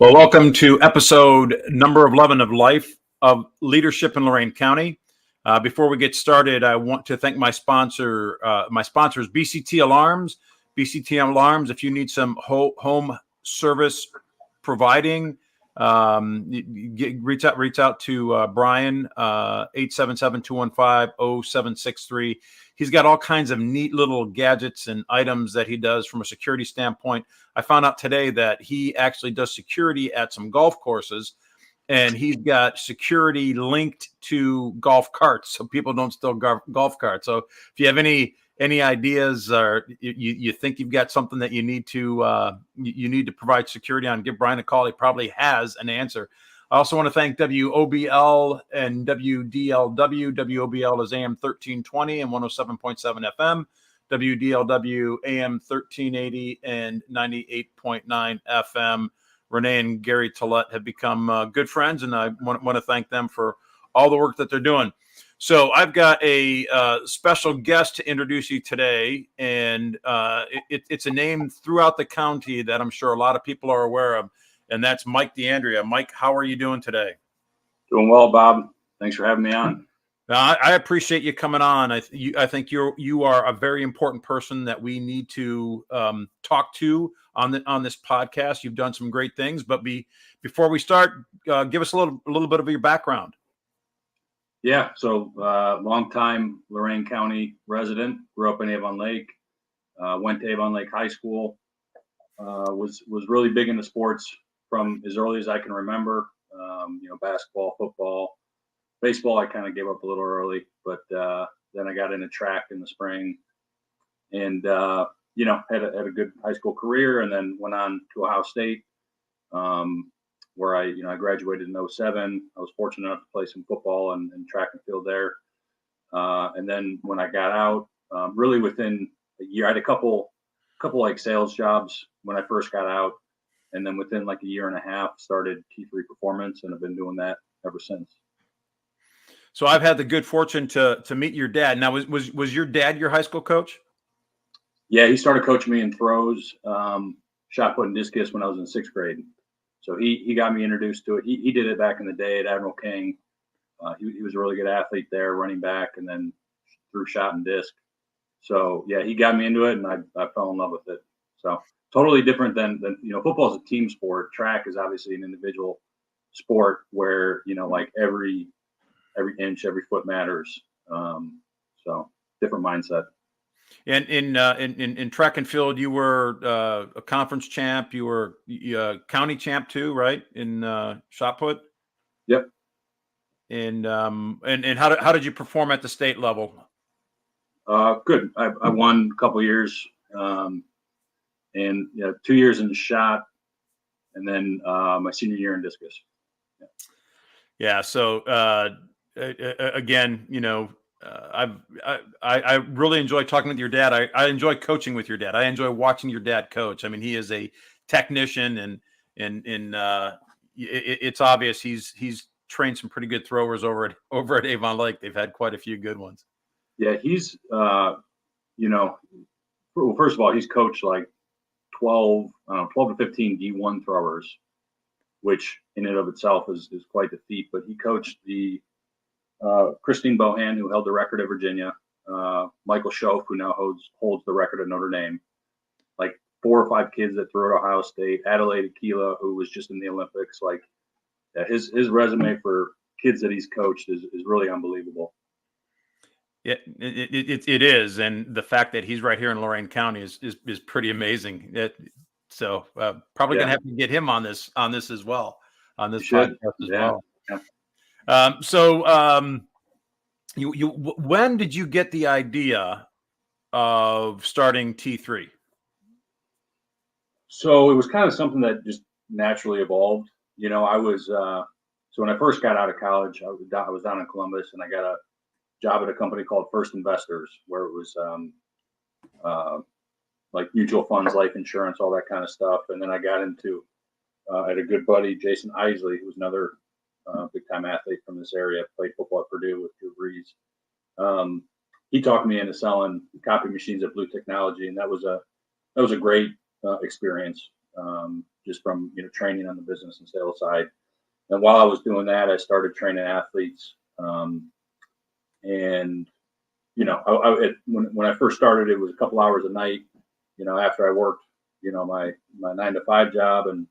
Well, welcome to episode number 11 of Life of Leadership in Lorain County. Before we get started, I want to thank my sponsors, BCT Alarms. BCT Alarms, if you need some home service providing, reach out to Brian, 877-215-0763. He's got all kinds of neat little gadgets and items that he does from a security standpoint. I found out today that he actually does security at some golf courses, and he's got security linked to golf carts so people don't steal golf carts. So if you have any ideas, or you think you've got something that you need to provide security on, give Brian a call. He probably has an answer. I also want to thank WOBL and WDLW. WOBL is AM 1320 and 107.7 FM. WDLW AM 1380 and 98.9 FM. Renee and Gary Tillett have become good friends, and I want to thank them for all the work that they're doing. So I've got a special guest to introduce you today, and it's a name throughout the county that I'm sure a lot of people are aware of, and that's Mike D'Andrea. Mike, how are you doing today? Doing well, Bob. Thanks for having me on. I appreciate you coming on. I think you are a very important person that we need to talk to on this podcast. You've done some great things, but before we start, give us a little bit of your background. Yeah, so long-time Lorain County resident. Grew up in Avon Lake. Went to Avon Lake High School. Was really big into sports from as early as I can remember. Basketball, football. Baseball, I kind of gave up a little early, but then I got into track in the spring, and had a good high school career, and then went on to Ohio State, where I graduated in 2007. I was fortunate enough to play some football and track and field there, and then when I got out, really within a year, I had a couple like sales jobs when I first got out, and then within like a year and a half, started T3 Performance, and I've been doing that ever since. So I've had the good fortune to meet your dad. Now, was your dad your high school coach? Yeah, he started coaching me in throws, shot put and discus when I was in 6th grade. So he got me introduced to it. He did it back in the day at Admiral King. He was a really good athlete there, running back, and then threw shot and disc. So yeah, he got me into it, and I fell in love with it. So totally different than football is a team sport. Track is obviously an individual sport where like every inch, every foot matters. So different mindset. And in track and field, you were a conference champ. You were county champ too, right? In shot put. Yep. And how did you perform at the state level? Good. I won a couple years, and 2 years in shot, and then my senior year in discus. Yeah. So again, I really enjoy talking with your dad. I enjoy coaching with your dad. I enjoy watching your dad coach. I mean, he is a technician, and it's obvious he's trained some pretty good throwers over at Avon Lake. They've had quite a few good ones. Yeah, he's first of all, he's coached like 12 to 15 D1 throwers, which in and of itself is quite the feat. But he coached the Christine Bohan, who held the record at Virginia, Michael Schoaf, who now holds the record at Notre Dame, like 4 or 5 kids that threw at Ohio State, Adelaide Aquila, who was just in the Olympics. Like his resume for kids that he's coached is really unbelievable. Yeah, it is, and the fact that he's right here in Lorain County is pretty amazing. So probably gonna have to get him on this as well, on this podcast as well. Yeah. You when did you get the idea of starting T3? So it was kind of something that just naturally evolved. I was so when I first got out of college, I was down in Columbus, and I got a job at a company called First Investors, where it was like mutual funds, life insurance, all that kind of stuff. And then I got into had a good buddy, Jason Isley, who was another big time athlete from this area, played football at Purdue with Drew Brees. He talked me into selling copy machines at Blue Technology, and that was a great experience. just from, training on the business and sales side. And while I was doing that, I started training athletes. And, when I first started, it was a couple hours a night, after I worked, my 9 to 5 job, and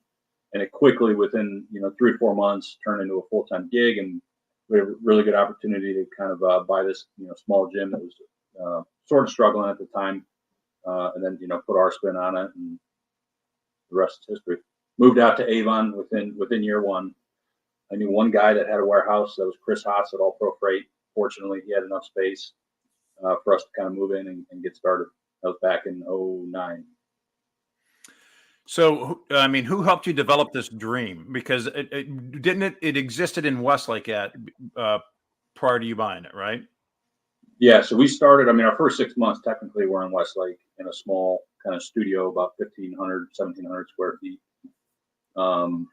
it quickly within, 3 or 4 months turned into a full-time gig. And we had a really good opportunity to kind of buy this, small gym that was sort of struggling at the time. And then, put our spin on it, and the rest is history. Moved out to Avon within year one. I knew one guy that had a warehouse. That was Chris Haas at All Pro Freight. Fortunately, he had enough space for us to kind of move in and get started. That was back in 2009. So, I mean, who helped you develop this dream? Because it existed in Westlake prior to you buying it, right? Yeah, so we started, our first 6 months technically were in Westlake in a small kind of studio, about 1,500, 1,700 square feet. And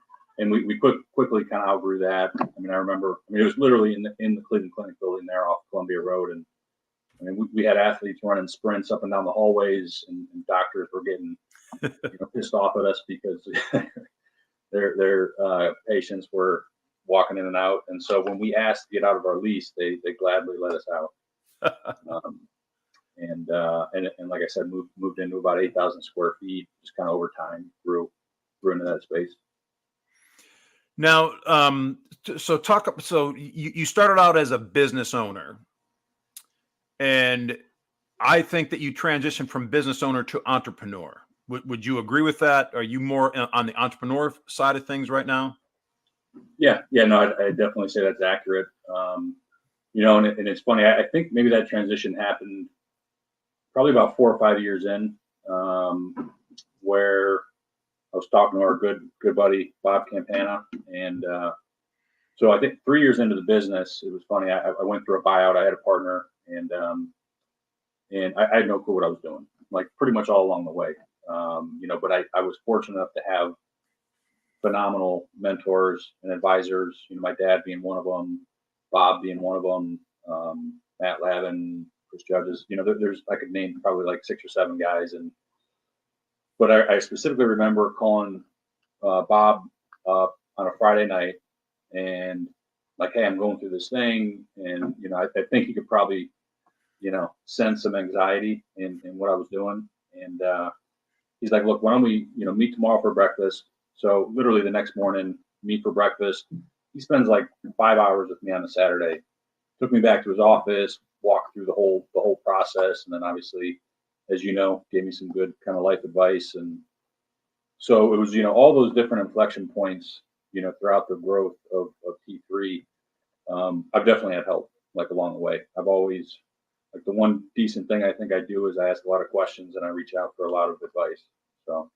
we quickly kind of outgrew that. I remember, it was literally in the Cleveland Clinic building there off Columbia Road. And we had athletes running sprints up and down the hallways, and doctors were getting pissed off at us because their patients were walking in and out. And so when we asked to get out of our lease, they gladly let us out. And like I said, moved into about 8,000 square feet, just kind of over time grew into that space. Now, so you started out as a business owner, and I think that you transitioned from business owner to entrepreneur. Would you agree with that? Are you more on the entrepreneur side of things right now? Yeah, no, I definitely say that's accurate. And it's funny. I think maybe that transition happened probably about 4 or 5 years in, where I was talking to our good buddy Bob Campana, and so I think 3 years into the business, it was funny. I went through a buyout. I had a partner, and I had no clue what I was doing, like pretty much all along the way. But I was fortunate enough to have phenomenal mentors and advisors. My dad being one of them, Bob being one of them, Matt Lavin, Chris Judges. There's I could name probably like 6 or 7 guys, but I specifically remember calling Bob on a Friday night and like, hey, I'm going through this thing, and I think he could probably sense some anxiety in what I was doing, and he's like, look, why don't we meet tomorrow for breakfast? So literally the next morning, meet for breakfast. He spends like 5 hours with me on a Saturday. Took me back to his office, walked through the whole process, and then obviously, as you know, gave me some good kind of life advice. And so it was all those different inflection points throughout the growth of T3. I've definitely had help like along the way. I've always, like, the one decent thing I think I do is I ask a lot of questions and I reach out for a lot of advice. So,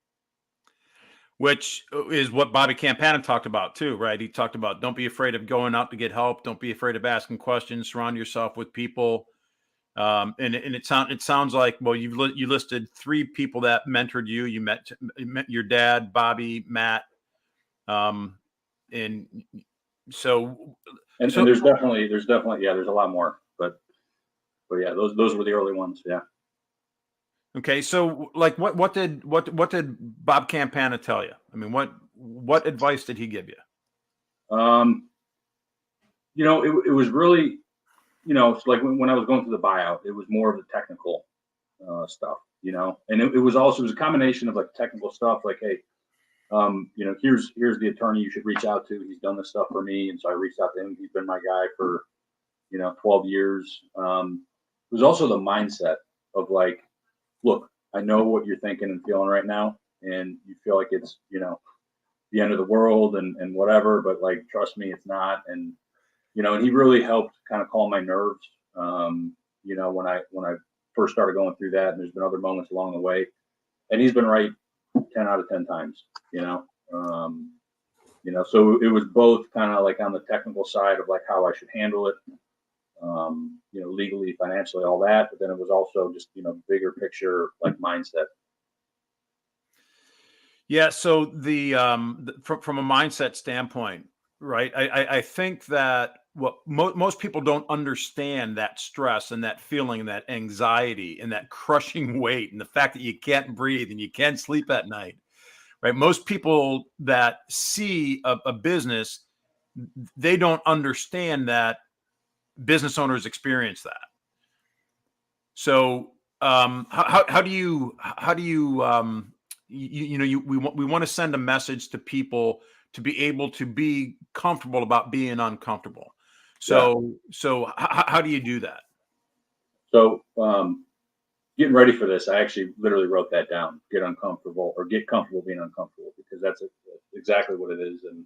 which is what Bobby Campana talked about too, right? He talked about don't be afraid of going out to get help. Don't be afraid of asking questions. Surround yourself with people. And it sounds like, well, you listed 3 people that mentored you. You met your dad, Bobby, Matt, and so there's definitely there's a lot more, but yeah, those were the early ones. Yeah. Okay, so like what did Bob Campana tell you? I mean, what advice did he give you? It was really, it's like when I was going through the buyout, it was more of the technical stuff, and it was a combination of like technical stuff, like, hey, here's the attorney you should reach out to. He's done this stuff for me, and so I reached out to him. He's been my guy for 12 years. It was also the mindset of like, look, I know what you're thinking and feeling right now, and you feel like it's the end of the world and whatever, but like, trust me, it's not. And and he really helped kind of calm my nerves. When I first started going through that, and there's been other moments along the way, and he's been right 10 out of 10 times. So it was both kind of like on the technical side of like how I should handle it, legally, financially, all that. But then it was also just, bigger picture, like mindset. Yeah. So from a mindset standpoint, right? I think that what most people don't understand, that stress and that feeling and that anxiety and that crushing weight and the fact that you can't breathe and you can't sleep at night. right? Most people that see a business, they don't understand that business owners experience that. So how do you we want to send a message to people to be able to be comfortable about being uncomfortable. Yeah. So how do you do that? So getting ready for this, I actually literally wrote that down: get uncomfortable, or get comfortable being uncomfortable, because that's exactly what it is. And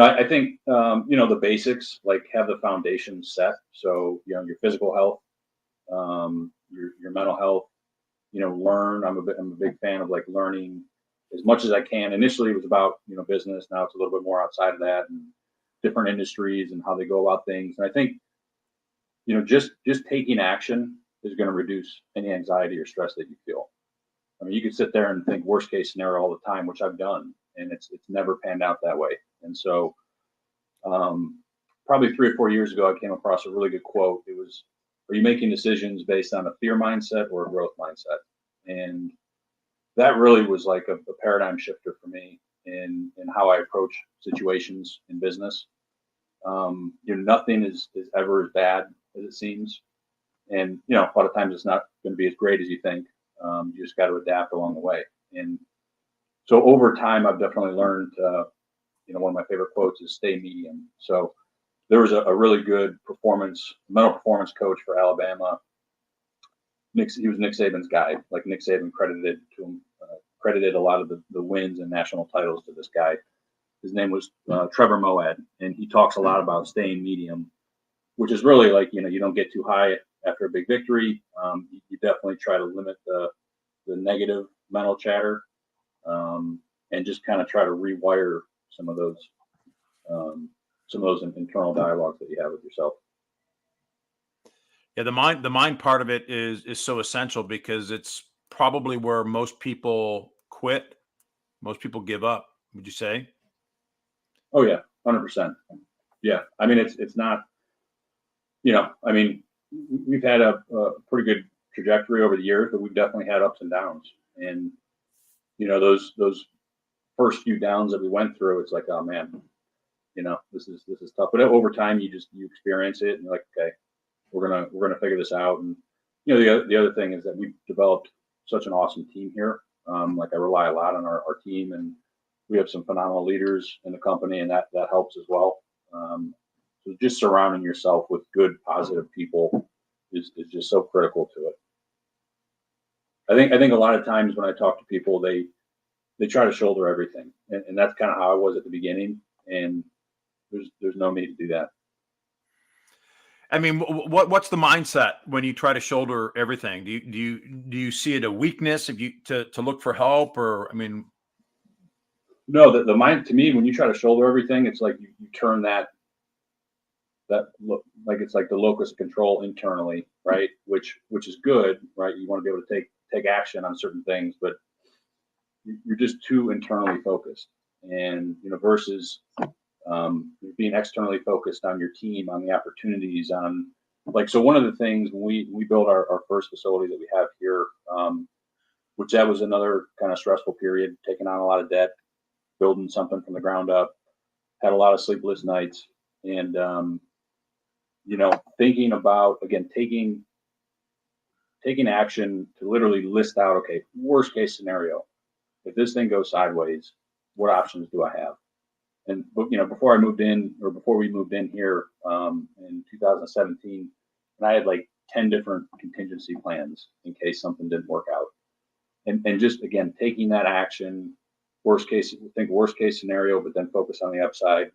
I think the basics, like have the foundation set. So your physical health, your mental health. Learn. I'm a big fan of like learning as much as I can. Initially, it was about business. Now it's a little bit more outside of that, and different industries and how they go about things. And I think just taking action is going to reduce any anxiety or stress that you feel. I mean, you could sit there and think worst case scenario all the time, which I've done, and it's never panned out that way. And so, probably 3 or 4 years ago, I came across a really good quote. It was, "Are you making decisions based on a fear mindset or a growth mindset?" And that really was like a paradigm shifter for me in how I approach situations in business. Nothing is ever as bad as it seems, and a lot of times it's not going to be as great as you think. You just got to adapt along the way. And so over time, I've definitely learned. One of my favorite quotes is "Stay medium." So there was a really good mental performance coach for Alabama. He was Nick Saban's guy. Like Nick Saban credited a lot of the wins and national titles to this guy. His name was Trevor Moawad, and he talks a lot about staying medium, which is really like you don't get too high after a big victory. You definitely try to limit the negative mental chatter, and just kind of try to rewire some of those internal dialogues that you have with yourself. Yeah, the mind part of it is so essential, because it's probably where most people quit. Most people give up. Would you say? Oh yeah, 100%. Yeah, I mean it's not. I mean we've had a pretty good trajectory over the years, but we've definitely had ups and downs. And those first few downs that we went through, it's like, oh man, this is tough. But over time, you experience it, and you're like, okay, we're gonna figure this out. And the other thing is that we've developed such an awesome team here. Like I rely a lot on our team, and we have some phenomenal leaders in the company, and that helps as well. So just surrounding yourself with good, positive people is just so critical to it. I think a lot of times when I talk to people, they try to shoulder everything, and that's kind of how I was at the beginning. And there's no need to do that. I mean, what's the mindset when you try to shoulder everything? Do you see it a weakness if you to look for help, or I mean? No, the mind, to me, when you try to shoulder everything, it's like you turn that look like it's like the locus of control internally, right? Which is good, right? You want to be able to take action on certain things, but you're just too internally focused, and versus being externally focused on your team, on the opportunities, on like, so one of the things when we built our first facility that we have here, which that was another kind of stressful period, taking on a lot of debt, building something from the ground up, had a lot of sleepless nights, and thinking about, again, taking action to literally list out, okay, worst case scenario, if this thing goes sideways, what options do I have? And before we moved in here in 2017, and I had like 10 different contingency plans in case something didn't work out. And just again, taking that action, worst case scenario, but then focus on the upside.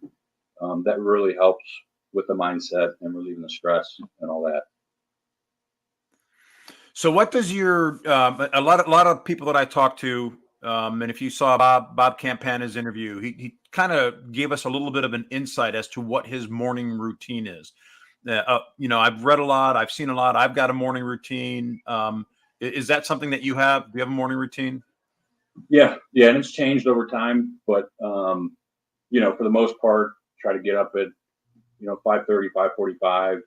That really helps with the mindset and relieving the stress and all that. So what does your a lot of people that I talk to, and if you saw Bob Campana's interview, he kind of gave us a little bit of an insight as to what his morning routine is. I've read a lot, I've seen a lot. I've got a morning routine. Is that something that you have? Do you have a morning routine? Yeah, and it's changed over time, but for the most part, try to get up at 5:30, 5:45.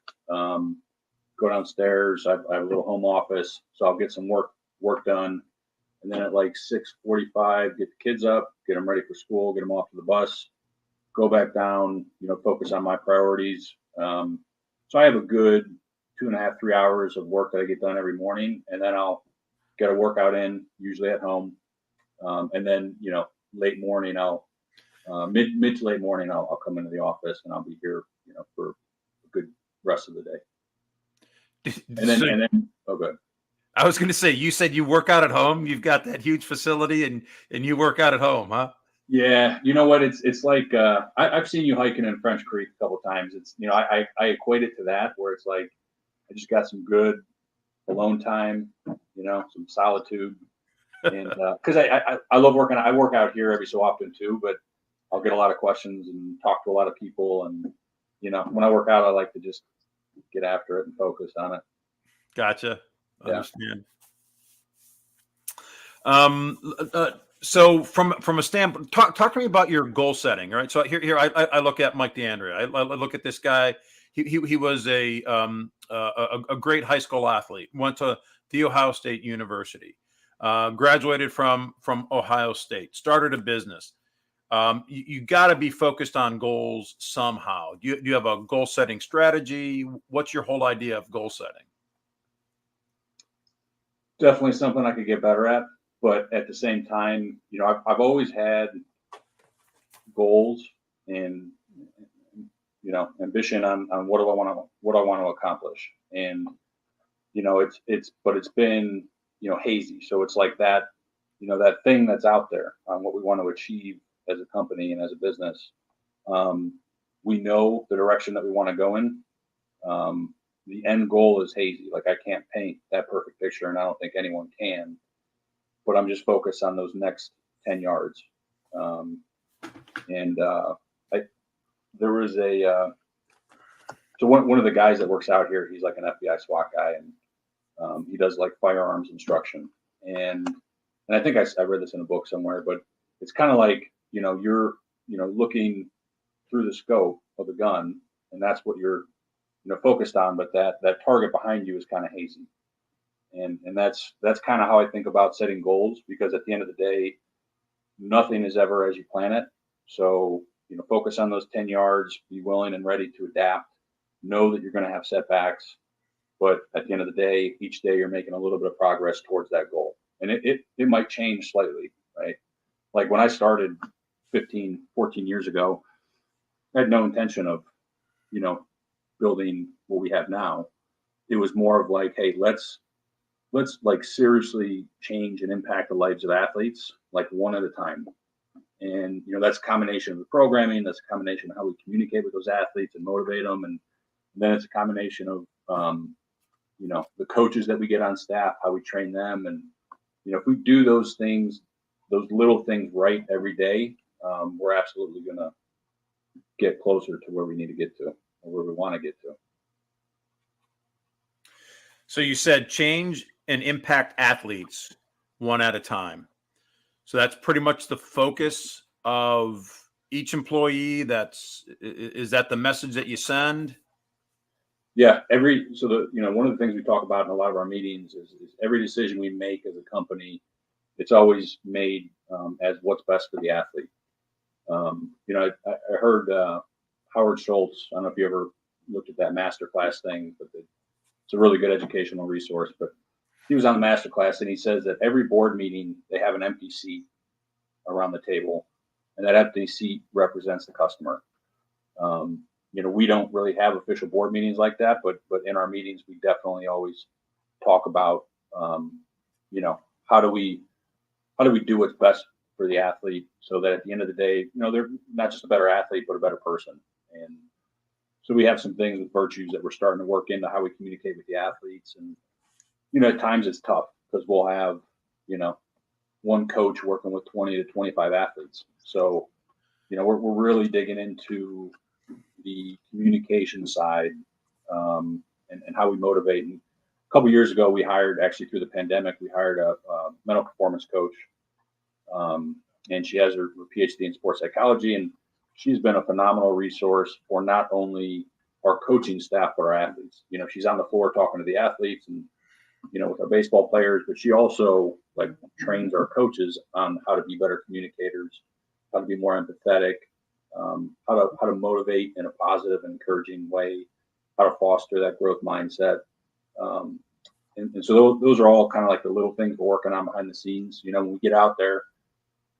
Go downstairs. I have a little home office, so I'll get some work done, And then at like 6:45, get the kids up, get them ready for school, get them off to the bus, go back down, focus on my priorities. So I have a good 2.5, 3 hours of work that I get done every morning, and then I'll get a workout in, usually at home. And then, late morning, I'll mid to late morning, I'll come into the office and I'll be here, for a good rest of the day. And then, oh, good. I was going to say, you said you work out at home. You've got that huge facility, and you work out at home, huh? Yeah, you know what? It's like I've seen you hiking in French Creek a couple of times. It's I equate it to that, where it's like I just got some good alone time, some solitude, and because I love working. I work out here every so often too, but I'll get a lot of questions and talk to a lot of people, and when I work out, I like to just get after it and focus on it. Gotcha. Yeah. Understand. So from a standpoint, talk to me about your goal setting. Right. So here I look at Mike DeAndrea. I look at this guy. He was a great high school athlete. Went to the Ohio State University. Graduated from Ohio State. Started a business. You got to be focused on goals somehow. Do you have a goal setting strategy? What's your whole idea of goal setting? Definitely something I could get better at, but at the same time, I've always had goals and ambition on what I want to accomplish, and it's been hazy. So it's like that that thing that's out there on what we want to achieve as a company and as a business. We know the direction that we want to go in. The end goal is hazy. Like I can't paint that perfect picture, and I don't think anyone can. But I'm just focused on those next 10 yards. There was so one of the guys that works out here, he's like an FBI SWAT guy, and he does like firearms instruction. And I think I read this in a book somewhere, but it's kind of like you're looking through the scope of the gun, and that's what you're focused on, but that target behind you is kind of hazy. And that's kind of how I think about setting goals, because at the end of the day, nothing is ever as you plan it. So, focus on those 10 yards, be willing and ready to adapt, know that you're going to have setbacks, but at the end of the day, each day you're making a little bit of progress towards that goal. And it might change slightly, right? Like when I started 15, 14 years ago, I had no intention of, building what we have now. It was more of like, hey, let's like seriously change and impact the lives of athletes, like one at a time. And that's a combination of the programming, that's a combination of how we communicate with those athletes and motivate them, and then it's a combination of the coaches that we get on staff, how we train them, and if we do those things, those little things right every day, we're absolutely going to get closer to where we need to get to, or where we want to get to. So you said change and impact athletes one at a time. So that's pretty much the focus of each employee. Is that the message that you send? Yeah, one of the things we talk about in a lot of our meetings is every decision we make as a company, it's always made as what's best for the athlete. I heard Howard Schultz. I don't know if you ever looked at that masterclass thing, but it's a really good educational resource. But he was on the masterclass, and he says that every board meeting they have an empty seat around the table, and that empty seat represents the customer. We don't really have official board meetings like that, but in our meetings we definitely always talk about how do we do what's best for the athlete, so that at the end of the day, they're not just a better athlete, but a better person. And so we have some things with virtues that we're starting to work into how we communicate with the athletes. And at times it's tough because we'll have one coach working with 20 to 25 athletes. So we're really digging into the communication side, and how we motivate. And a couple of years ago, we hired, actually through the pandemic, a mental performance coach. And she has her PhD in sports psychology, and she's been a phenomenal resource for not only our coaching staff, but our athletes. She's on the floor talking to the athletes and with our baseball players, but she also like trains our coaches on how to be better communicators, how to be more empathetic, how to motivate in a positive and encouraging way, how to foster that growth mindset. Um, and so those are all kind of like the little things we're working on behind the scenes. When we get out there,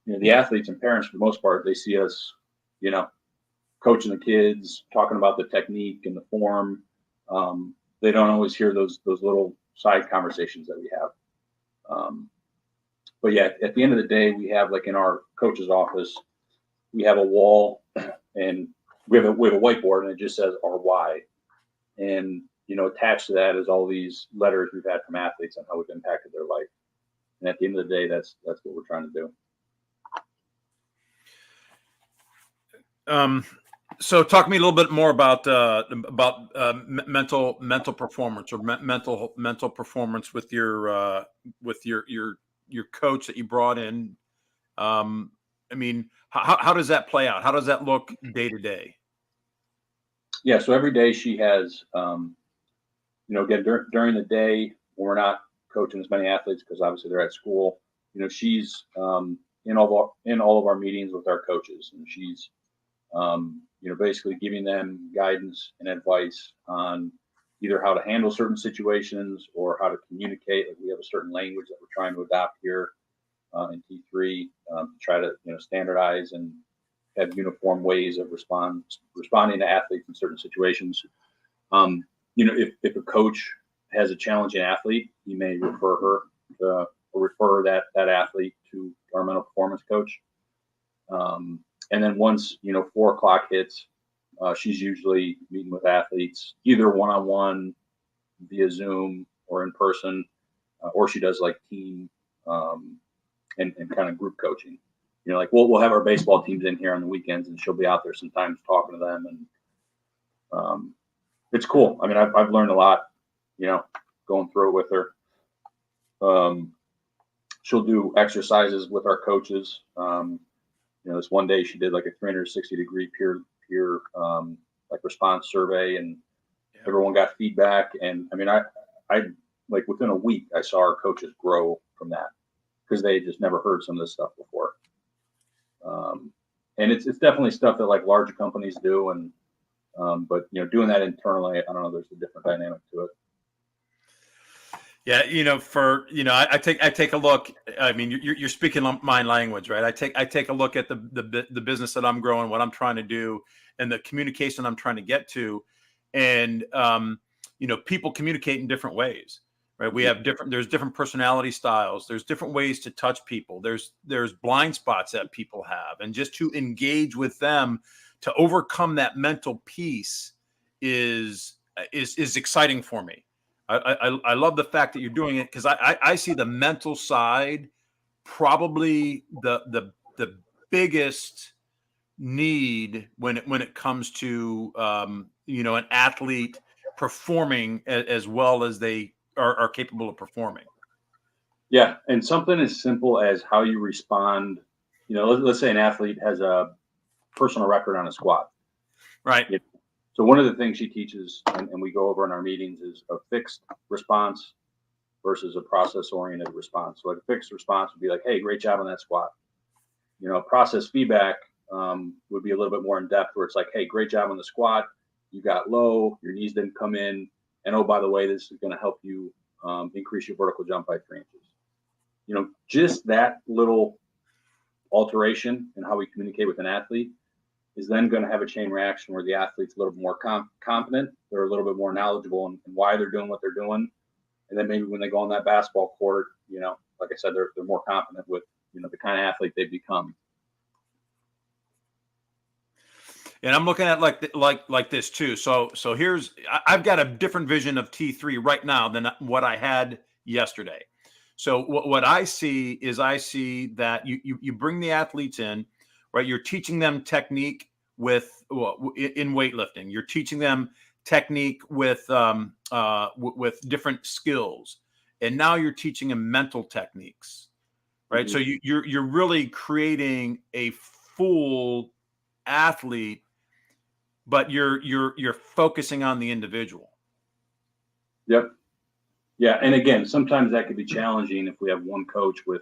the athletes and parents, for the most part, they see us, coaching the kids, talking about the technique and the form. They don't always hear those little side conversations that we have. But yeah, at the end of the day, we have like in our coach's office, we have a wall and we have a whiteboard and it just says our why. And, attached to that is all these letters we've had from athletes on how we've impacted their life. And at the end of the day, that's what we're trying to do. So talk to me a little bit more about mental performance or mental performance with your coach that you brought in. I mean, how does that play out? How does that look day to day? Yeah. So every day she has, again, during the day when we're not coaching as many athletes, because obviously they're at school, she's in all of our meetings with our coaches, and she's, basically giving them guidance and advice on either how to handle certain situations or how to communicate. Like we have a certain language that we're trying to adopt here in T3 to try to, standardize and have uniform ways of responding to athletes in certain situations. If a coach has a challenging athlete, he may refer her or refer that athlete to our mental performance coach. And then once 4:00 hits, she's usually meeting with athletes either one-on-one via Zoom or in person, or she does like team and kind of group coaching. Like we'll have our baseball teams in here on the weekends, and she'll be out there sometimes talking to them, and it's cool. I mean, I've learned a lot, going through it with her. She'll do exercises with our coaches. This one day she did like a 360-degree peer like response survey, and everyone got feedback. And I mean, I like within a week I saw our coaches grow from that because they had just never heard some of this stuff before. And it's definitely stuff that like larger companies do, and but doing that internally, I don't know, there's a different dynamic to it. Yeah, I take a look. I mean, you're speaking my language, right? I take a look at the business that I'm growing, what I'm trying to do, and the communication I'm trying to get to, and people communicate in different ways, right? We have there's different personality styles. There's different ways to touch people. There's blind spots that people have, and just to engage with them to overcome that mental piece is exciting for me. I love the fact that you're doing it because I see the mental side probably the biggest need when it comes to an athlete performing as well as they are capable of performing. Yeah, and something as simple as how you respond. Let's say an athlete has a personal record on a squat, right? So one of the things she teaches, and we go over in our meetings, is a fixed response versus a process-oriented response. So like a fixed response would be like, "Hey, great job on that squat." Process feedback would be a little bit more in depth, where it's like, "Hey, great job on the squat. You got low, your knees didn't come in, and oh, by the way, this is going to help you increase your vertical jump by 3 inches." Just that little alteration in how we communicate with an athlete is then going to have a chain reaction where the athlete's a little bit more confident. They're a little bit more knowledgeable in why they're doing what they're doing. And then maybe when they go on that basketball court, like I said, they're more confident with, the kind of athlete they've become. And I'm looking at like this too. So I've got a different vision of T3 right now than what I had yesterday. So what I see is that you bring the athletes in, right? You're teaching them technique in weightlifting. You're teaching them technique with different skills, and now you're teaching them mental techniques, right? Mm-hmm. So you're really creating a full athlete, but you're focusing on the individual. Yep. Yeah. And again, sometimes that could be challenging if we have one coach with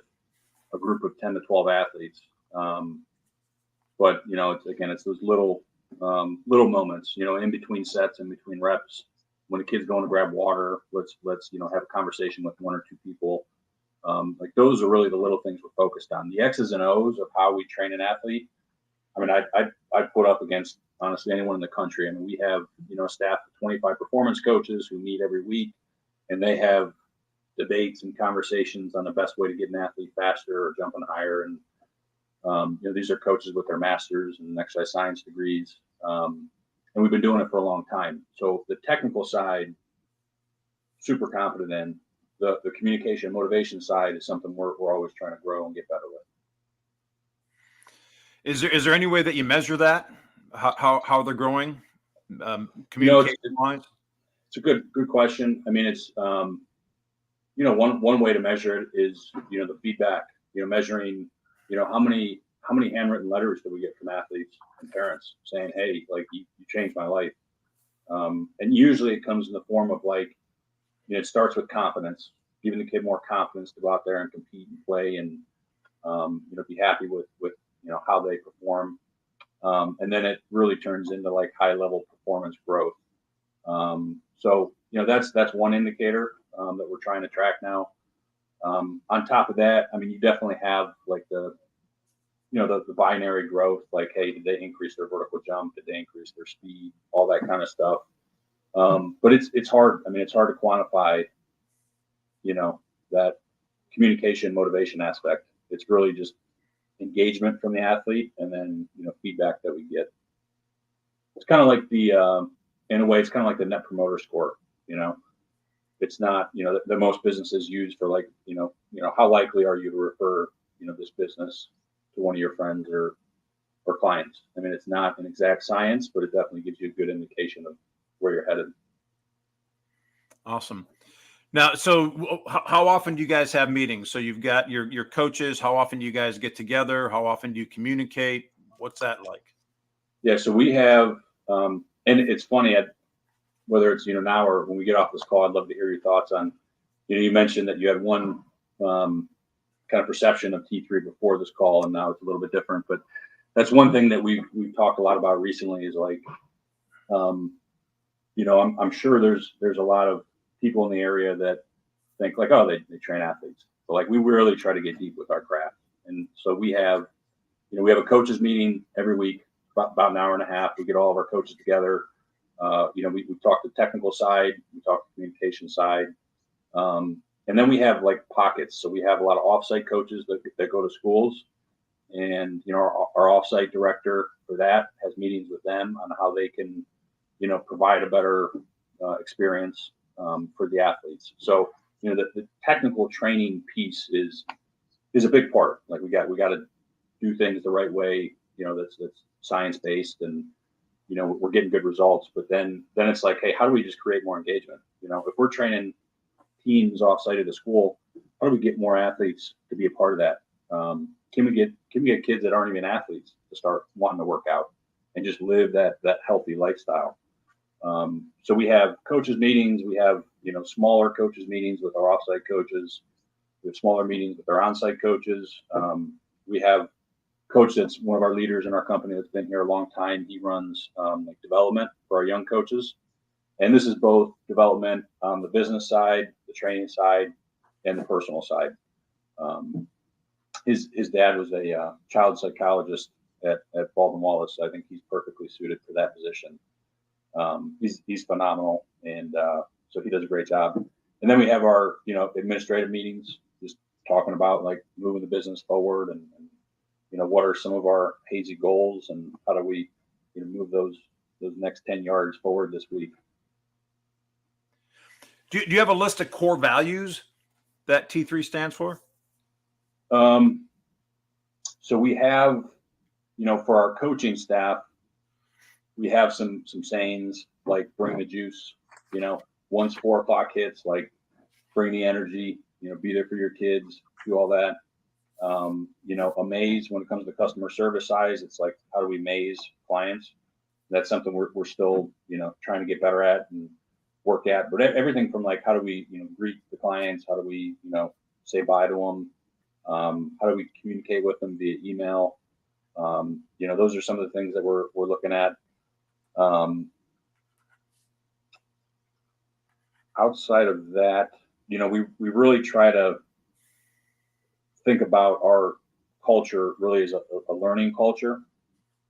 a group of 10 to 12 athletes. But it's those little moments, in between sets, in between reps, when a kid's going to grab water, let's have a conversation with one or two people. Like those are really the little things we're focused on. The X's and O's of how we train an athlete. I mean, I put up against honestly anyone in the country. I mean, we have a staff of 25 performance coaches who meet every week, and they have debates and conversations on the best way to get an athlete faster or jumping higher. And these are coaches with their masters and exercise science degrees, and we've been doing it for a long time. So the technical side, super confident in. The communication and motivation side is something we're always trying to grow and get better with. Is there any way that you measure that? How they're growing, communication wise? It's a good question. I mean, it's one way to measure it is the feedback. Measuring how many handwritten letters do we get from athletes and parents saying, "Hey, like you changed my life," and usually it comes in the form of like it starts with confidence, giving the kid more confidence to go out there and compete and play and be happy with how they perform, and then it really turns into like high level performance growth. So that's one indicator that we're trying to track now. On top of that, I mean, you definitely have like the binary growth, like, hey, did they increase their vertical jump? Did they increase their speed? All that kind of stuff. But it's hard. I mean, it's hard to quantify, that communication motivation aspect. It's really just engagement from the athlete and then, feedback that we get. It's kind of like in a way, it's kind of like the net promoter score, It's not, that most businesses use for like, how likely are you to refer, this business to one of your friends or clients? I mean, it's not an exact science, but it definitely gives you a good indication of where you're headed. Awesome. Now, so how often do you guys have meetings? So you've got your coaches. How often do you guys get together? How often do you communicate? What's that like? Yeah, so we have, and it's funny, whether it's now or when we get off this call, I'd love to hear your thoughts on. You mentioned that you had one kind of perception of T3 before this call, and now it's a little bit different. But that's one thing that we've talked a lot about recently is like, I'm sure there's a lot of people in the area that think like, oh, they train athletes. But like we really try to get deep with our craft. And so we have a coaches meeting every week, about an hour and a half. We get all of our coaches together. We talk the technical side, we talk the communication side. And then we have like pockets. So we have a lot of offsite coaches that go to schools, and, our offsite director for that has meetings with them on how they can, provide a better experience for the athletes. So, the technical training piece is a big part. Like we got to do things the right way, that's science based, and, we're getting good results. But then it's like, hey, how do we just create more engagement? If we're training teams offsite at the school, how do we get more athletes to be a part of that? Can we get kids that aren't even athletes to start wanting to work out and just live that healthy lifestyle? So we have coaches meetings. We have, smaller coaches meetings with our offsite coaches. We have smaller meetings with our onsite coaches. We have coach that's one of our leaders in our company that's been here a long time. He runs like development for our young coaches. And this is both development on the business side, the training side, and the personal side. His dad was a child psychologist at Baldwin Wallace. I think he's perfectly suited for that position. He's phenomenal, and so he does a great job. And then we have our administrative meetings, just talking about like moving the business forward, and what are some of our hazy goals, and how do we move those next 10 yards forward this week. Do you have a list of core values that T3 stands for? So we have, for our coaching staff, we have some sayings like bring the juice, once 4 o'clock hits, like bring the energy, be there for your kids, do all that. Amaze when it comes to customer service size. It's like, how do we amaze clients? That's something we're still, trying to get better at. And, work at, but everything from like, how do we, greet the clients? How do we, say bye to them? How do we communicate with them via email? Those are some of the things that we're looking at. Outside of that, we really try to think about our culture really as a learning culture,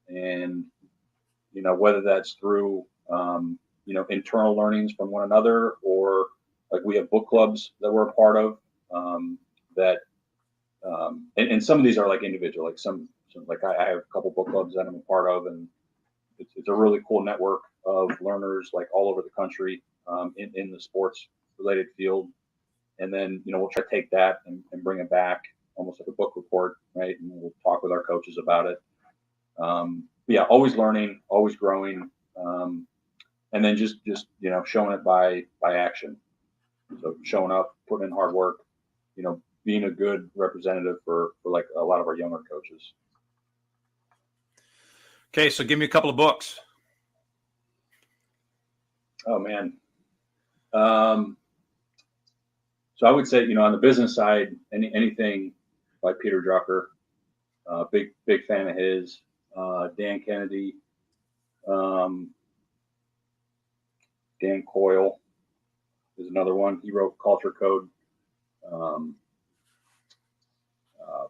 and whether that's through internal learnings from one another, or like we have book clubs that we're a part of, that and some of these are like individual, like some like I have a couple book clubs that I'm a part of, and it's a really cool network of learners like all over the country, in the sports related field. And then we'll try to take that and bring it back almost like a book report, right? And we'll talk with our coaches about it. Yeah, always learning, always growing, and then just showing it by action. So showing up, putting in hard work, being a good representative for like a lot of our younger coaches. Okay, so give me a couple of books. Oh man. So I would say, on the business side, anything by Peter Drucker, big fan of his. Dan Kennedy, Dan Coyle is another one. He wrote Culture Code.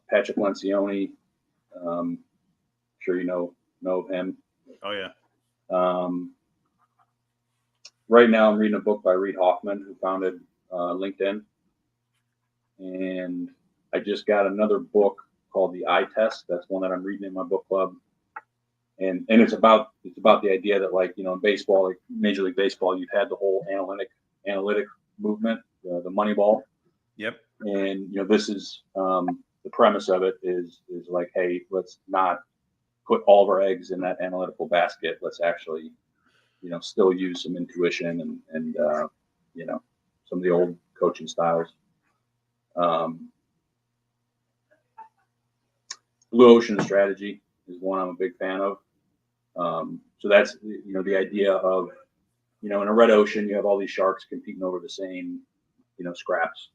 Patrick Lencioni, sure you know of him. Oh yeah. Right now I'm reading a book by Reid Hoffman, who founded LinkedIn, and I just got another book called The Eye Test. That's one that I'm reading in my book club, and it's about the idea that, like, in baseball, like Major League Baseball, you've had the whole analytic movement, the Moneyball. Yep. And this is the premise of it is like, hey, let's not put all of our eggs in that analytical basket. Let's actually still use some intuition and some of the old coaching styles. Blue Ocean Strategy is one I'm a big fan of. So that's the idea of in a red ocean you have all these sharks competing over the same scraps,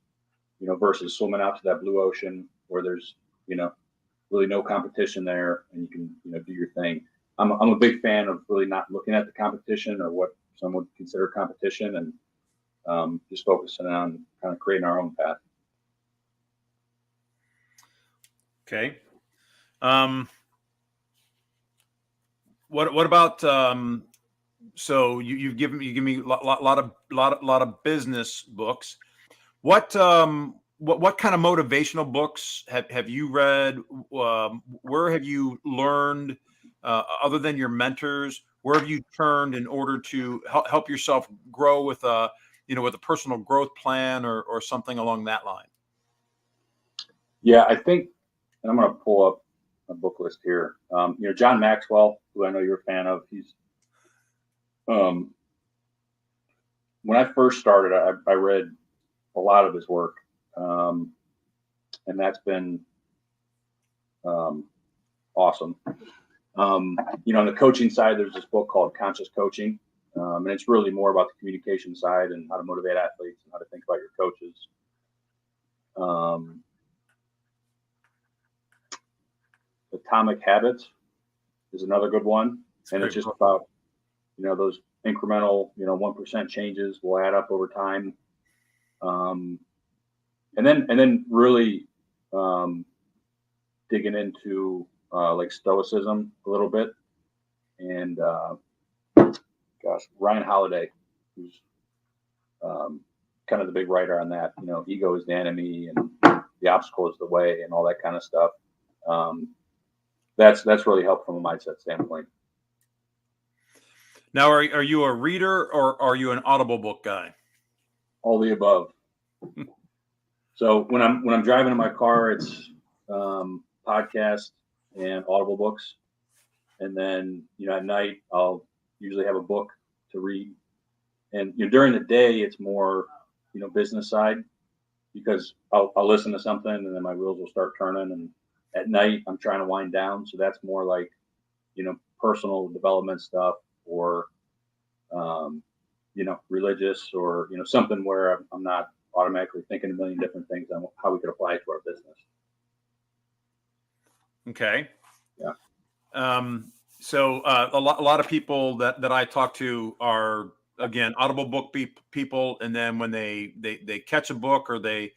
versus swimming out to that blue ocean where there's really no competition there, and you can do your thing. I'm a big fan of really not looking at the competition or what some would consider competition, and just focusing on kind of creating our own path. Okay. What about so you give me a lot of business books. What kind of motivational books have you read? Where have you learned, other than your mentors? Where have you turned in order to help yourself grow with a personal growth plan or something along that line? Yeah, I think, and I'm going to pull up a book list here. John Maxwell, who I know you're a fan of, he's when I first started, I read a lot of his work, and that's been awesome. On the coaching side, there's this book called Conscious Coaching, and it's really more about the communication side and how to motivate athletes and how to think about your coaches. Atomic Habits is another good one, and it's just about those incremental 1% changes will add up over time, and then really digging into like Stoicism a little bit, and Ryan Holiday, who's kind of the big writer on that. Ego is the enemy, and the obstacle is the way, and all that kind of stuff. That's really helped from a mindset standpoint. Now, are you a reader or are you an Audible book guy? All the above. So when I'm driving in my car, it's podcast and Audible books, and then at night I'll usually have a book to read. And during the day it's more business side, because I'll listen to something and then my wheels will start turning. And at night I'm trying to wind down, so that's more like personal development stuff, or religious or, something where I'm not automatically thinking a million different things on how we could apply it to our business. Okay. Yeah. So a lot of people that I talk to are, again, Audible book people, and then when they catch a book or they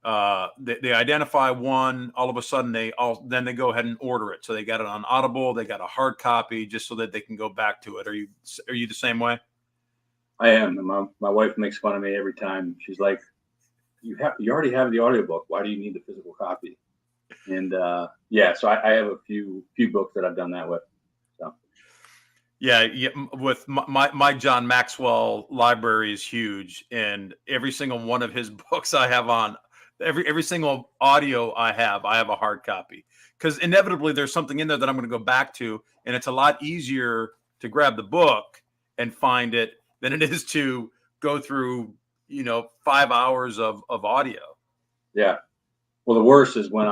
identify one, all of a sudden they go ahead and order it. So they got it on Audible, they got a hard copy just so that they can go back to it. Are you the same way? I am. And my wife makes fun of me every time. She's like, you already have the audiobook. Why do you need the physical copy? And so I have a few books that I've done that with. So yeah, with my John Maxwell library is huge, and every single one of his books I have on every single audio I have a hard copy, because inevitably there's something in there that I'm going to go back to, and it's a lot easier to grab the book and find it than it is to go through 5 hours of audio. Yeah. Well, the worst is when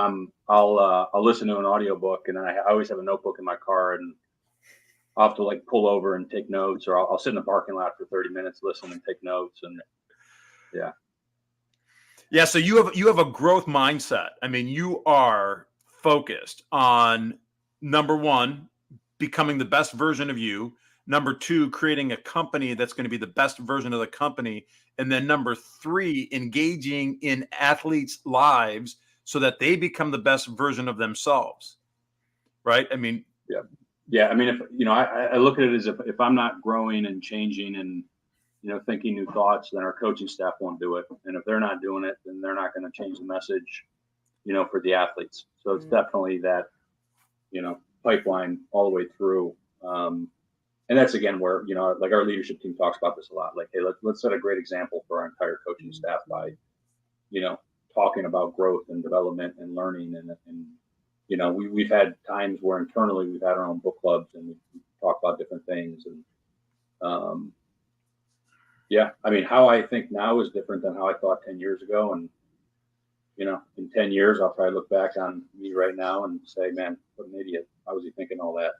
I'll listen to an audiobook, and then I always have a notebook in my car, and I'll have to like pull over and take notes, or I'll sit in the parking lot for 30 minutes, listen and take notes. And yeah. So you have a growth mindset. I mean, you are focused on, number one, becoming the best version of you. Number two, creating a company that's going to be the best version of the company. And then number three, engaging in athletes' lives so that they become the best version of themselves. Right? I mean, yeah. I mean, if I look at it as if I'm not growing and changing and thinking new thoughts, then our coaching staff won't do it. And if they're not doing it, then they're not going to change the message, for the athletes. So it's definitely that, pipeline all the way through. And that's again where, like our leadership team talks about this a lot. Like, hey, let's set a great example for our entire coaching staff by, talking about growth and development and learning. And we've had times where internally we've had our own book clubs and we talk about different things. And I mean, how I think now is different than how I thought 10 years ago. And, in 10 years, I'll probably look back on me right now and say, man, what an idiot. How was he thinking all that?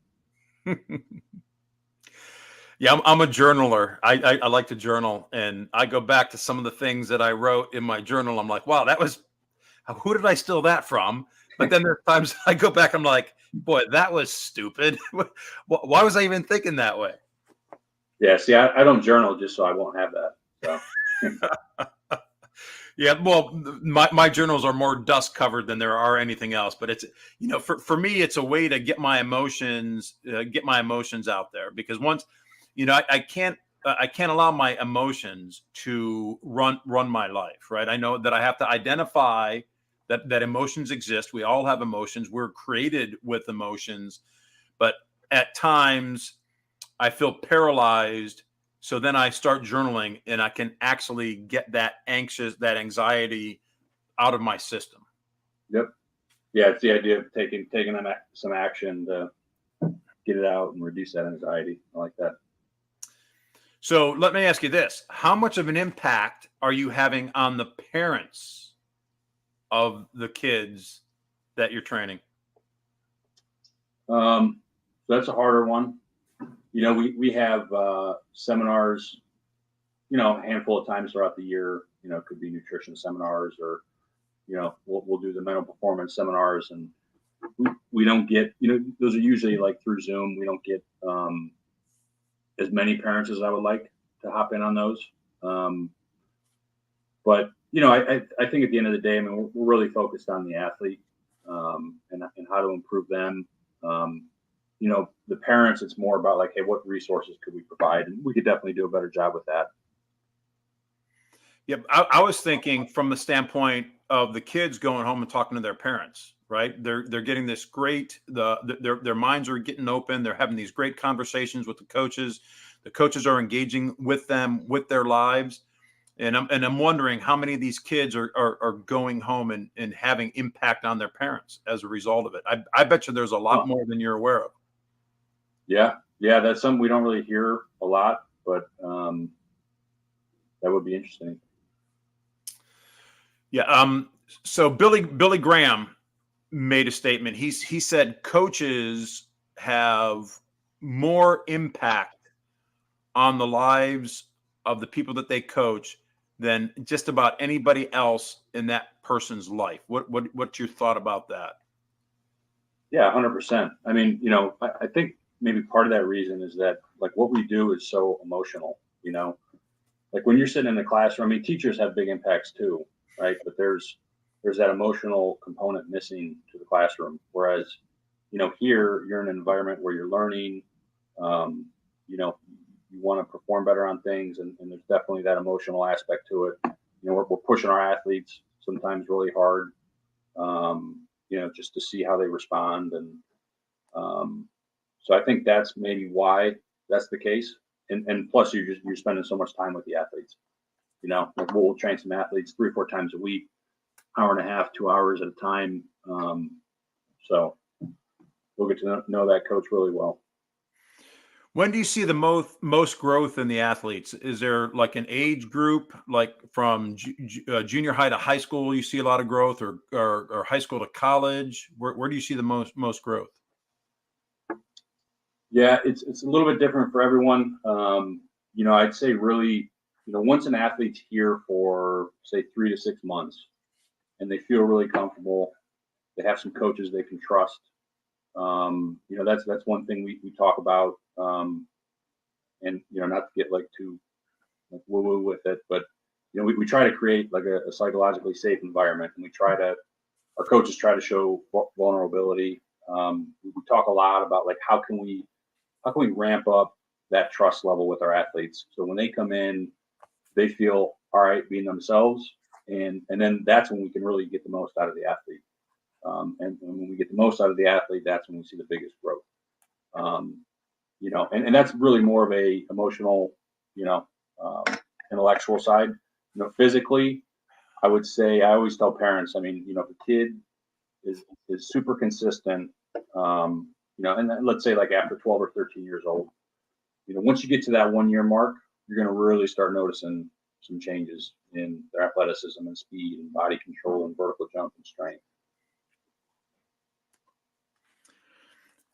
Yeah, I'm a journaler. I like to journal, and I go back to some of the things that I wrote in my journal. I'm like, wow, who did I steal that from? But then there's times I go back, I'm like, boy, that was stupid. Why was I even thinking that way? Yeah, see, I don't journal just so I won't have that. So. Yeah, well, my journals are more dust covered than there are anything else. But it's, for me, it's a way to get my emotions out there, because once, I can't allow my emotions to run my life. Right. I know that I have to identify that emotions exist. We all have emotions. We're created with emotions, but at times I feel paralyzed. So then I start journaling, and I can actually get that anxiety out of my system. Yep. Yeah, it's the idea of taking some action to get it out and reduce that anxiety. I like that. So let me ask you this: how much of an impact are you having on the parents of the kids that you're training? That's a harder one. We have seminars, a handful of times throughout the year. It could be nutrition seminars, or we'll do the mental performance seminars, and we don't get, those are usually like through Zoom. We don't get as many parents as I would like to hop in on those. But I think at the end of the day, I mean, we're really focused on the athlete and how to improve them. The parents, it's more about like, hey, what resources could we provide? And we could definitely do a better job with that. Yeah, I was thinking from the standpoint of the kids going home and talking to their parents, right? They're getting this great, their minds are getting open. They're having these great conversations with the coaches. The coaches are engaging with them, with their lives. And I'm wondering how many of these kids are going home and having impact on their parents as a result of it. I bet you there's a lot more than you're aware of. Yeah, that's something we don't really hear a lot, but that would be interesting. Yeah. So Billy Graham made a statement. He said coaches have more impact on the lives of the people that they coach than just about anybody else in that person's life. What's your thought about that? Yeah, 100%. I mean, I think maybe part of that reason is that like what we do is so emotional, like when you're sitting in the classroom, I mean, teachers have big impacts too, right? But there's that emotional component missing to the classroom. Whereas, here you're in an environment where you're learning, um, you want to perform better on things, and there's definitely that emotional aspect to it. We're pushing our athletes sometimes really hard, just to see how they respond, and um, so I think that's maybe why that's the case. And plus, you're spending so much time with the athletes. Like we'll train some athletes 3 or 4 times a week, hour and a half, 2 hours at a time. So we'll get to know that coach really well. When do you see the most growth in the athletes? Is there like an age group, like from junior high to high school? You see a lot of growth, or high school to college. Where do you see the most growth? Yeah, it's a little bit different for everyone. I'd say really, once an athlete's here for say 3 to 6 months and they feel really comfortable, they have some coaches they can trust. That's one thing we talk about. And not to get like too like woo woo with it, but we try to create like a psychologically safe environment, and our coaches try to show vulnerability. We talk a lot about like how can we ramp up that trust level with our athletes so when they come in, they feel all right being themselves, and then that's when we can really get the most out of the athlete. And when we get the most out of the athlete, that's when we see the biggest growth. Um, and that's really more of a emotional, you know, um, intellectual side. Physically, I would say I always tell parents. I mean, if a kid is super consistent, and then let's say like after 12 or 13 years old, once you get to that 1 year mark, you're going to really start noticing some changes in their athleticism and speed and body control and vertical jump and strength.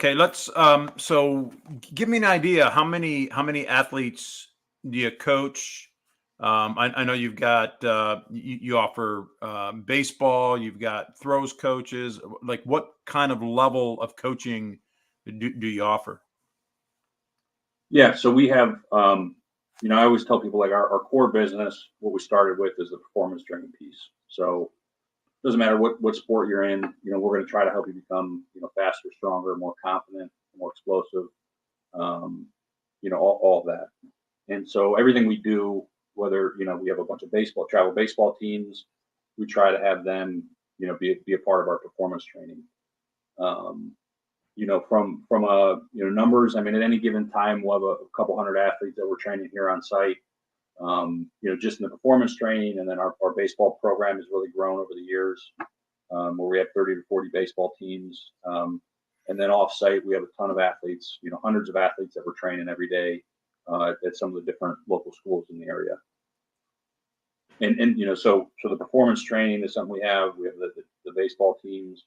Okay, let's so give me an idea how many athletes do you coach? I know you've got you offer baseball, you've got throws coaches. Like, what kind of level of coaching do you offer? Yeah, so we have, I always tell people like our core business, what we started with is the performance training piece. So it doesn't matter what sport you're in, we're going to try to help you become, faster, stronger, more confident, more explosive, um, all of that. And so everything we do, whether, we have a bunch of travel baseball teams, we try to have them, be a part of our performance training. Um, from numbers, I mean, at any given time, we'll have a couple hundred athletes that we're training here on site. Just in the performance training, and then our baseball program has really grown over the years, where we have 30 to 40 baseball teams. And then off site, we have a ton of athletes, hundreds of athletes that we're training every day at some of the different local schools in the area. And so the performance training is something we have. We have the baseball teams.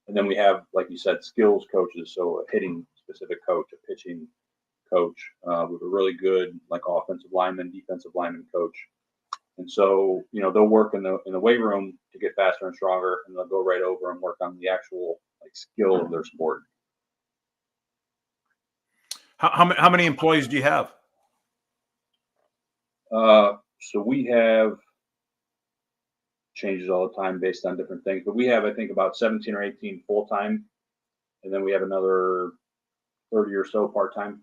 And then we have, like you said, skills coaches. So a hitting specific coach, a pitching coach, with a really good like offensive lineman, defensive lineman coach. And so, they'll work in the weight room to get faster and stronger, and they'll go right over and work on the actual like skill of their sport. How many employees do you have? So we have changes all the time based on different things, but we have, I think, about 17 or 18 full time, and then we have another 30 or so part time.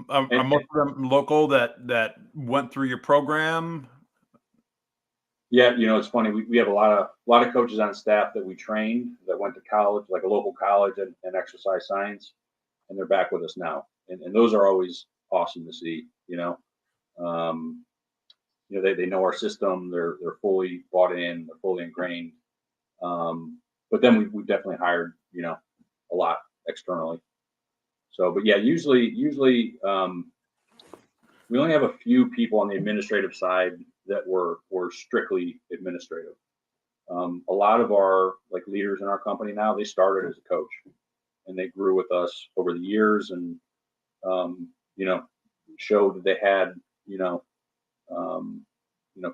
Are most of them local that went through your program? Yeah, it's funny. We have a lot of coaches on staff that we trained that went to college, like a local college and exercise science, and they're back with us now. And those are always awesome to see. Um, they know our system. They're fully bought in. They're fully ingrained. But then we've definitely hired a lot externally. So, but yeah, usually we only have a few people on the administrative side that were strictly administrative. A lot of our like leaders in our company now, they started as a coach and they grew with us over the years, and um, you know showed that they had,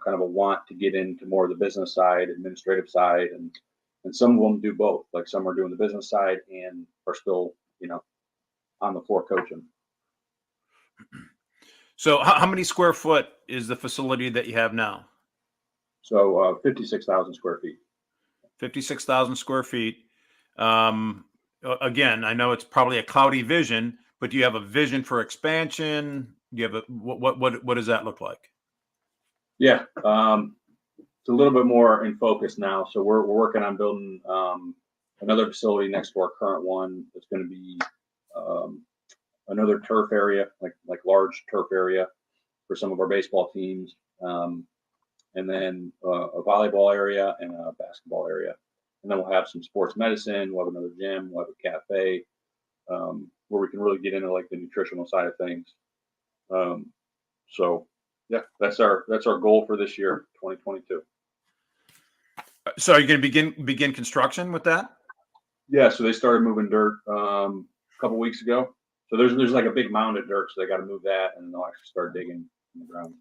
kind of a want to get into more of the business side, administrative side, and some of them do both. Like some are doing the business side and are still, on the floor coaching. So how many square foot is the facility that you have now? So 56,000 square feet. 56,000 square feet. Again, I know it's probably a cloudy vision, but do you have a vision for expansion? Do you have what does that look like? Yeah, it's a little bit more in focus now. So we're working on building another facility next to our current one. It's going to be another turf area, like large turf area for some of our baseball teams, and then a volleyball area and a basketball area. And then we'll have some sports medicine. We'll have another gym. We'll have a cafe where we can really get into like the nutritional side of things. So yeah, that's our goal for this year, 2022. So are you going to begin construction with that? Yeah. So they started moving dirt a couple weeks ago. So there's like a big mound of dirt, so they got to move that, and they'll actually start digging in the ground.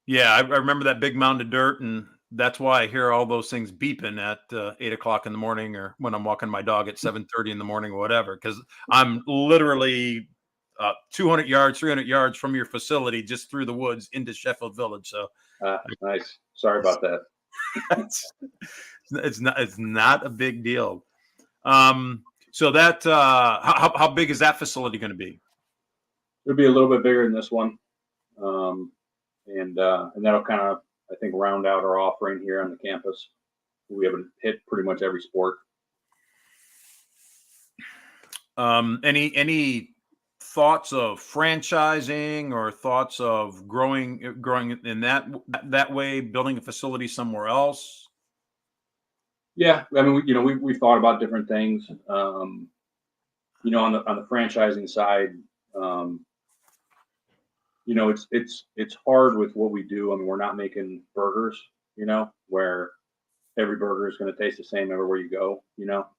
Yeah, I remember that big mound of dirt, and that's why I hear all those things beeping at 8 o'clock in the morning, or when I'm walking my dog at 7:30 in the morning, or whatever. Because I'm literally 200 yards, 300 yards from your facility, just through the woods into Sheffield Village. So nice. Sorry about that. it's not a big deal. So that how big is that facility going to be? It'll be a little bit bigger than this one, and that'll kind of, I think, round out our offering here on the campus. We haven't hit pretty much every sport. Any thoughts of franchising or thoughts of growing in that way, building a facility somewhere else? Yeah, I mean, we thought about different things. On the franchising side, it's hard with what we do. I mean, we're not making burgers, where every burger is going to taste the same everywhere you go.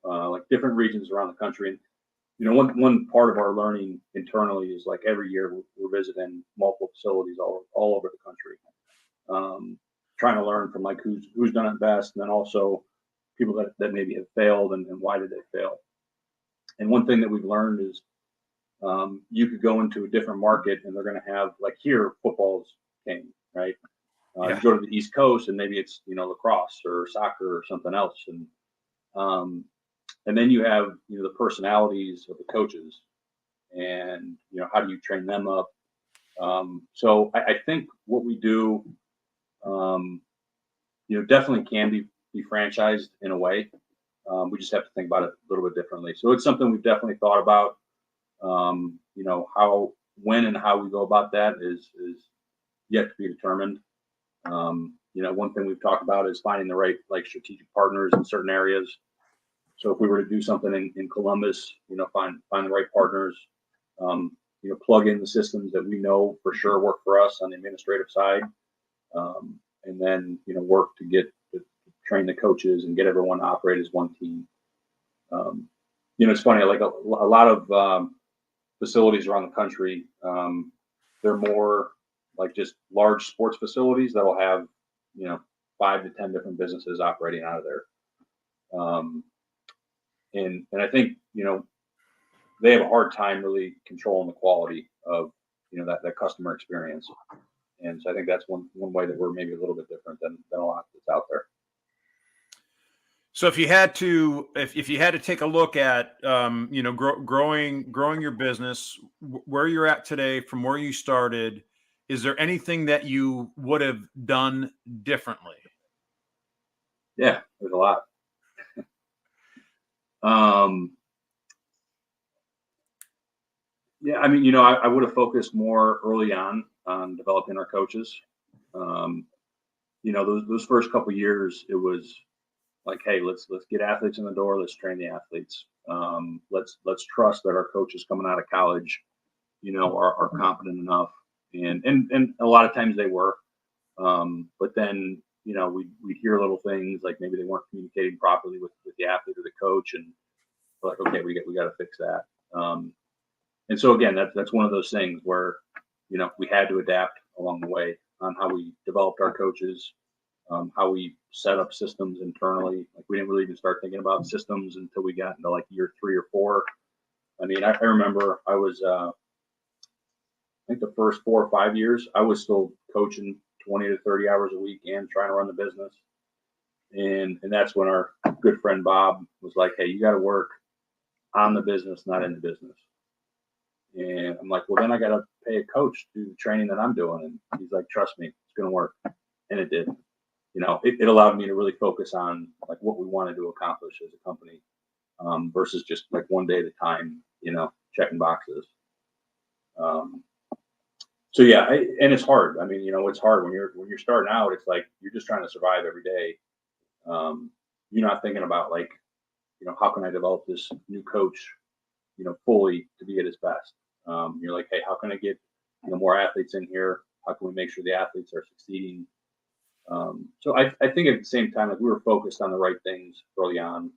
Like different regions around the country. And one part of our learning internally is like every year we're visiting multiple facilities all over the country, trying to learn from like who's done it best, and then also people that maybe have failed and why did they fail. And one thing that we've learned is you could go into a different market and they're going to have, like here, football's king, right? Yeah. You go to the East Coast and maybe it's lacrosse or soccer or something else, and then you have the personalities of the coaches, and how do you train them up? So I think what we do, definitely can be franchised in a way. We just have to think about it a little bit differently. So it's something we've definitely thought about. When and how we go about that is yet to be determined. One thing we've talked about is finding the right strategic partners in certain areas. So if we were to do something in Columbus, find the right partners, plug in the systems that we know for sure work for us on the administrative side, and then work to train the coaches and get everyone to operate as one team. It's funny, like a lot of facilities around the country, they're more like just large sports facilities that'll have 5 to 10 different businesses operating out of there. And I think they have a hard time really controlling the quality of that customer experience. And so I think that's one way that we're maybe a little bit different than a lot that's out there. So if you had to take a look at growing your business, where you're at today from where you started, is there anything that you would have done differently? Yeah, there's a lot. Yeah, I mean, I would have focused more early on developing our coaches. Those first couple years, it was like, hey, let's get athletes in the door. Let's train the athletes. Let's trust that our coaches coming out of college, are competent enough. And a lot of times they were, but then we'd hear little things like maybe they weren't communicating properly with the athlete or the coach, and we're like, okay, we got to fix that. And so again, that's one of those things where we had to adapt along the way on how we developed our coaches, how we set up systems internally. Like we didn't really even start thinking about systems until we got into like year 3 or 4. I mean, I remember I was, I think the first 4 or 5 years, I was still coaching 20 to 30 hours a week and trying to run the business. And that's when our good friend Bob was like, hey, you got to work on the business, not in the business. And I'm like, well, then I got to pay a coach to do the training that I'm doing. And he's like, trust me, it's going to work. And it did. It allowed me to really focus on like what we wanted to accomplish as a company, versus just like one day at a time, checking boxes. So yeah, and it's hard. I mean, it's hard when you're starting out. It's like you're just trying to survive every day. You're not thinking about like, how can I develop this new coach, fully to be at his best. You're like, hey, how can I get more athletes in here? How can we make sure the athletes are succeeding? So I think at the same time, like we were focused on the right things early on.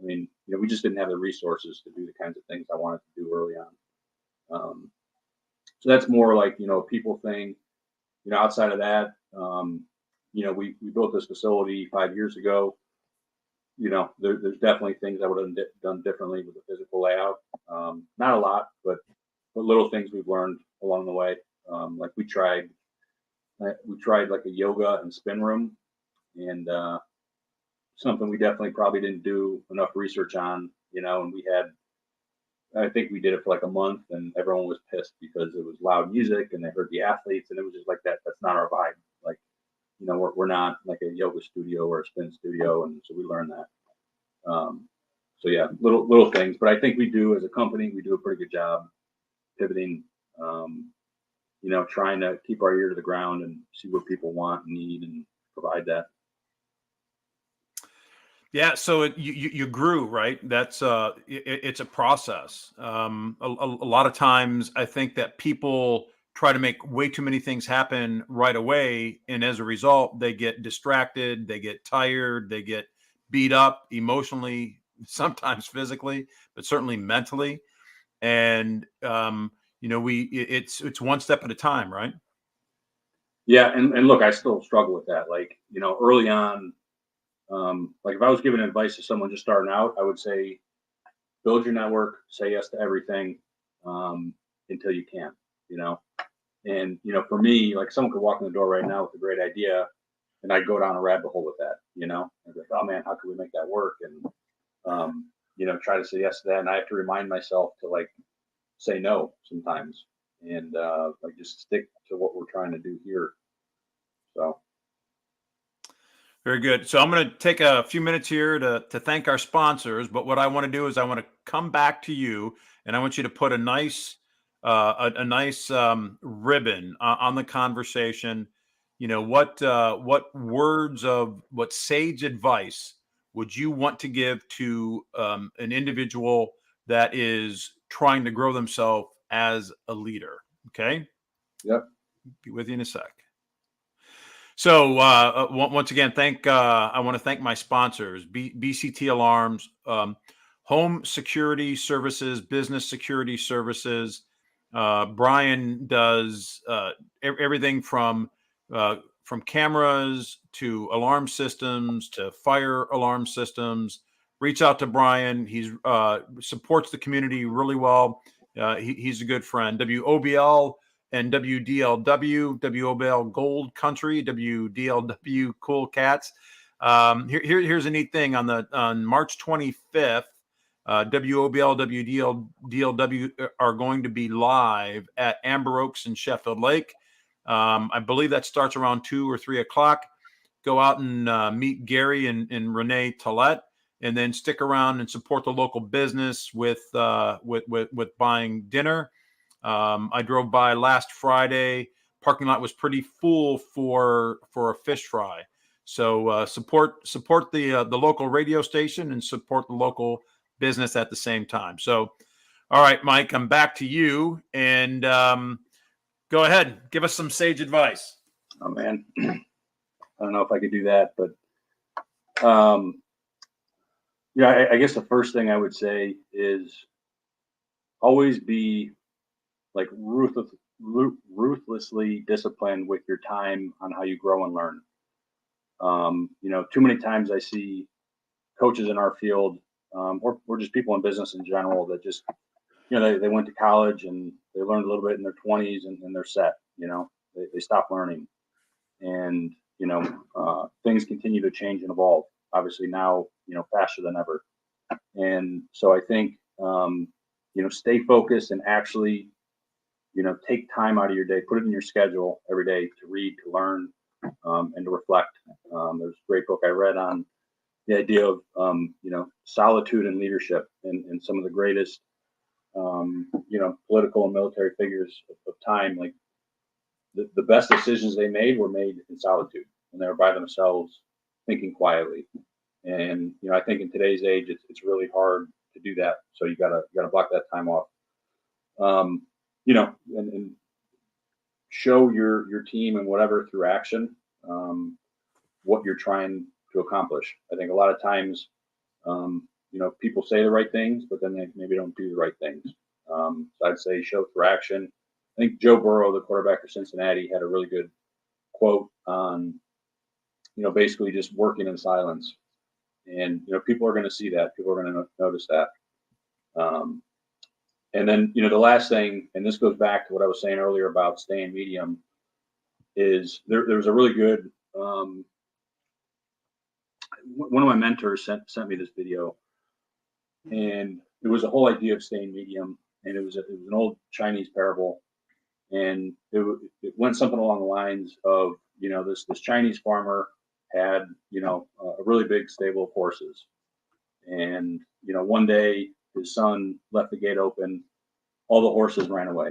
I mean, we just didn't have the resources to do the kinds of things I wanted to do early on. So that's more like, a people thing. Outside of that, we built this facility 5 years ago. There's definitely things I would have done differently with the physical layout. Not a lot, but little things we've learned along the way. Like we tried like a yoga and spin room, and something we definitely probably didn't do enough research on. And I think we did it for like a month, and everyone was pissed because it was loud music and they heard the athletes, and it was just like that. That's not our vibe. Like, we're not like a yoga studio or a spin studio, and so we learned that. So yeah, little things, but I think we do as a company, we do a pretty good job pivoting. Trying to keep our ear to the ground and see what people want and need and provide that. Yeah, so you grew, right? That's it's a process. A lot of times, I think that people try to make way too many things happen right away, and as a result, they get distracted, they get tired, they get beat up emotionally, sometimes physically, but certainly mentally. And it's one step at a time, right? Yeah, and look, I still struggle with that. Like, early on, like if I was giving advice to someone just starting out, I would say build your network, say yes to everything, until you can, and for me, like someone could walk in the door right now with a great idea and I'd go down a rabbit hole with that, I'd be like, oh man, how can we make that work? And try to say yes to that, and I have to remind myself to like say no sometimes, and like just stick to what we're trying to do here. So Very good. So I'm going to take a few minutes here to thank our sponsors. But what I want to do is I want to come back to you, and I want you to put a nice nice ribbon on the conversation. What words of what sage advice would you want to give to an individual that is trying to grow themselves as a leader? Okay, yep. be with you in a sec. So once again, I want to thank my sponsors: BCT Alarms, Home Security Services, Business Security Services. Brian does everything from cameras to alarm systems to fire alarm systems. Reach out to Brian. He's supports the community really well. He's a good friend. WOBL and WDLW, WOBL Gold Country, WDLW Cool Cats. Here's a neat thing on March 25th. WOBL, WDLW are going to be live at Amber Oaks in Sheffield Lake. I believe that starts around 2 or 3 o'clock. Go out and meet Gary and Renee Tillett, and then stick around and support the local business with buying dinner. I drove by last Friday. Parking lot was pretty full for a fish fry. So support the local radio station and support the local business at the same time. So, all right, Mike, I'm back to you, and go ahead, give us some sage advice. Oh man, I don't know if I could do that, but I guess the first thing I would say is always be like ruthlessly disciplined with your time on how you grow and learn. Too many times I see coaches in our field, or just people in business in general, that just, they went to college and they learned a little bit in their 20s, and they're set. They stop learning, and things continue to change and evolve. Obviously now, faster than ever. And so I think, stay focused and actually, take time out of your day, put it in your schedule every day to read, to learn, and to reflect. There's a great book I read on the idea of, solitude and leadership, and some of the greatest, political and military figures of time. Like the best decisions they made were made in solitude, when they were by themselves, thinking quietly. And I think in today's age, it's really hard to do that. So you gotta block that time off. And show your team and whatever through action, what you're trying to accomplish. I think a lot of times, people say the right things, but then they maybe don't do the right things. So I'd say show through action. I think Joe Burrow, the quarterback for Cincinnati, had a really good quote on, basically just working in silence. And, people are going to see that. People are going to notice that. And then, the last thing, and this goes back to what I was saying earlier about staying medium, is there was a really good, one of my mentors sent me this video, and it was a whole idea of staying medium. And it was an old Chinese parable. And it went something along the lines of, this Chinese farmer had, a really big stable of horses. And, one day his son left the gate open, all the horses ran away.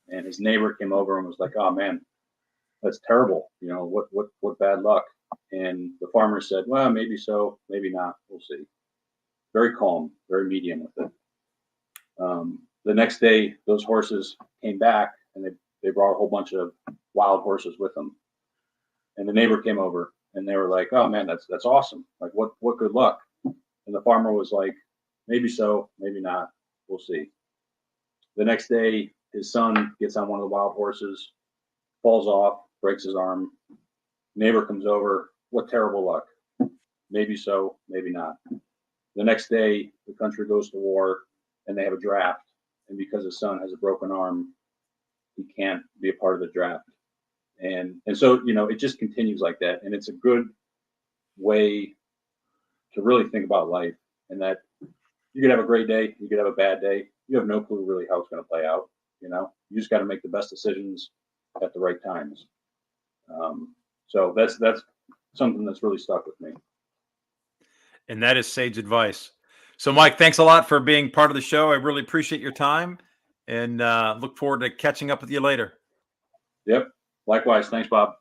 And his neighbor came over and was like, "Oh man, that's terrible. What bad luck." And the farmer said, "Well, maybe so, maybe not. We'll see." Very calm, very medium with it. The next day, those horses came back, and they brought a whole bunch of wild horses with them. And the neighbor came over, and they were like, "Oh man, that's awesome. Like what good luck." And the farmer was like, "Maybe so, maybe not. We'll see." The next day, his son gets on one of the wild horses, falls off, breaks his arm. Neighbor comes over, "What terrible luck. Maybe so, maybe not." The next day, the country goes to war, and they have a draft. And because his son has a broken arm, he can't be a part of the draft. And so, it just continues like that. And it's a good way to really think about life, and that you could have a great day, you could have a bad day. You have no clue really how it's going to play out. You just got to make the best decisions at the right times. So that's something that's really stuck with me. And that is sage advice. So, Mike, thanks a lot for being part of the show. I really appreciate your time, and look forward to catching up with you later. Yep. Likewise. Thanks, Bob.